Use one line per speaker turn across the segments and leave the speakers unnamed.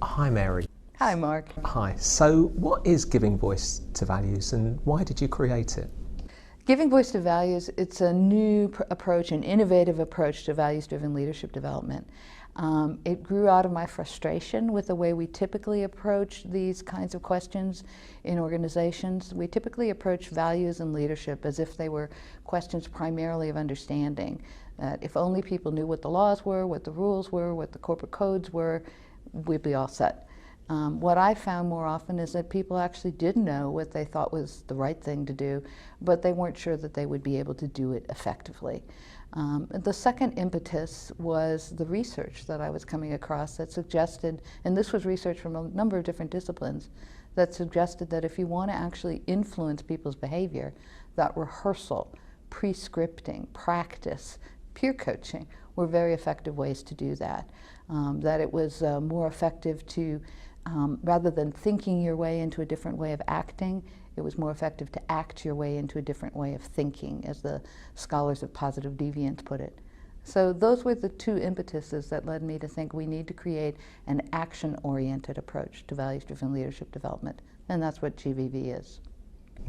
Hi Mary.
Hi Mark.
Hi. So what is giving voice to values and why did you create it?
Giving voice to values, it's a new approach, an innovative approach to values-driven leadership development. It grew out of my frustration with the way we typically approach these kinds of questions in organizations. We typically approach values and leadership as if they were questions primarily of understanding. That if only people knew what the laws were, what the rules were, what the corporate codes were, we'd be all set. What I found more often is that people actually did know what they thought was the right thing to do, but they weren't sure that they would be able to do it effectively. The second impetus was the research that I was coming across that suggested, and this was research from a number of different disciplines, that suggested that if you want to actually influence people's behavior, that rehearsal, pre-scripting, practice, peer coaching were very effective ways to do that. That it was more effective to rather than thinking your way into a different way of acting, it was more effective to act your way into a different way of thinking, as the scholars of positive deviance put it. So those were the two impetuses that led me to think we need to create an action-oriented approach to values-driven leadership development, and that's what GVV is.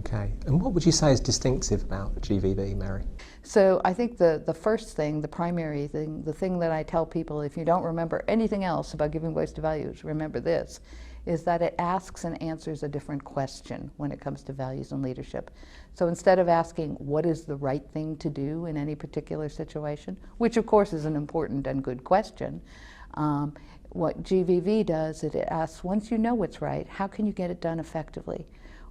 Okay, and what would you say is distinctive about GVV, Mary?
So I think the first thing, the primary thing, the thing that I tell people, if you don't remember anything else about giving voice to values, remember this, is that it asks and answers a different question when it comes to values and leadership. So instead of asking what is the right thing to do in any particular situation, which of course is an important and good question, what GVV does is it asks, once you know what's right, how can you get it done effectively?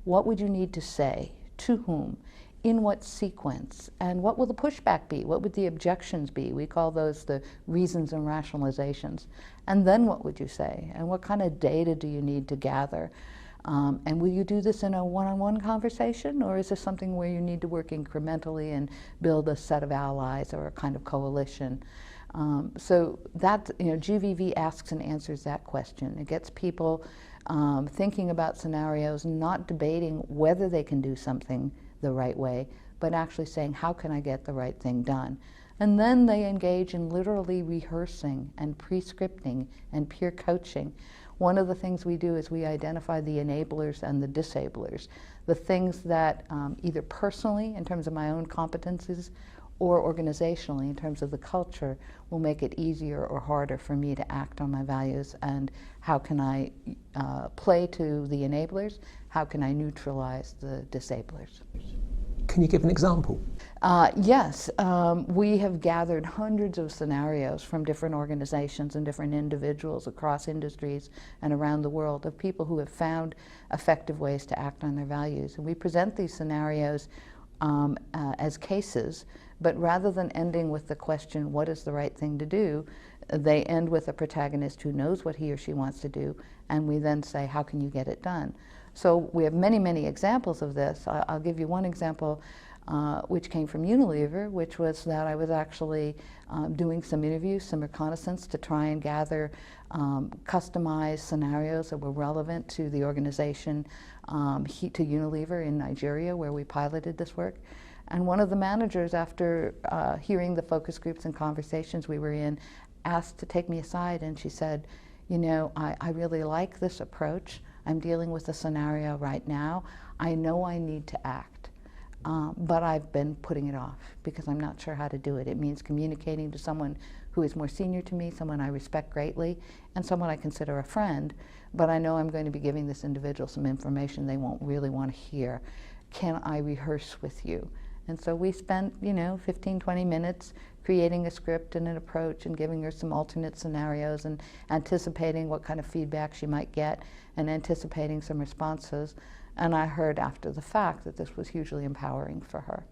What would you need to say? To whom? In what sequence? And what will the pushback be? What would the objections be? We call those the reasons and rationalizations. And then what would you say? And what kind of data do you need to gather? And will you do this in a one-on-one conversation, or is this something where you need to work incrementally and build a set of allies or a kind of coalition? So that, GVV asks and answers that question. It gets people thinking about scenarios, not debating whether they can do something the right way, but actually saying, how can I get the right thing done? And then they engage in literally rehearsing and pre-scripting and peer coaching. One of the things we do is we identify the enablers and the disablers, the things that either personally, in terms of my own competencies, or organizationally, in terms of the culture, will make it easier or harder for me to act on my values, and how can I play to the enablers, how can I neutralize the disablers.
Can you give an example?
Yes, we have gathered hundreds of scenarios from different organizations and different individuals across industries and around the world of people who have found effective ways to act on their values. And we present these scenarios as cases, but rather than ending with the question, what is the right thing to do, they end with a protagonist who knows what he or she wants to do, and we then say, how can you get it done? So we have many, many examples of this. I'll give you one example which came from Unilever, which was that I was actually doing some interviews, some reconnaissance to try and gather customized scenarios that were relevant to the organization, to Unilever in Nigeria, where we piloted this work. And one of the managers, after hearing the focus groups and conversations we were in, asked to take me aside, and she said, I really like this approach. I'm dealing with a scenario right now. I know I need to act, but I've been putting it off because I'm not sure how to do it. It means communicating to someone who is more senior to me, someone I respect greatly, and someone I consider a friend, but I know I'm going to be giving this individual some information they won't really want to hear. Can I rehearse with you? And so we spent, 15, 20 minutes creating a script and an approach and giving her some alternate scenarios and anticipating what kind of feedback she might get and anticipating some responses. And I heard after the fact that this was hugely empowering for her.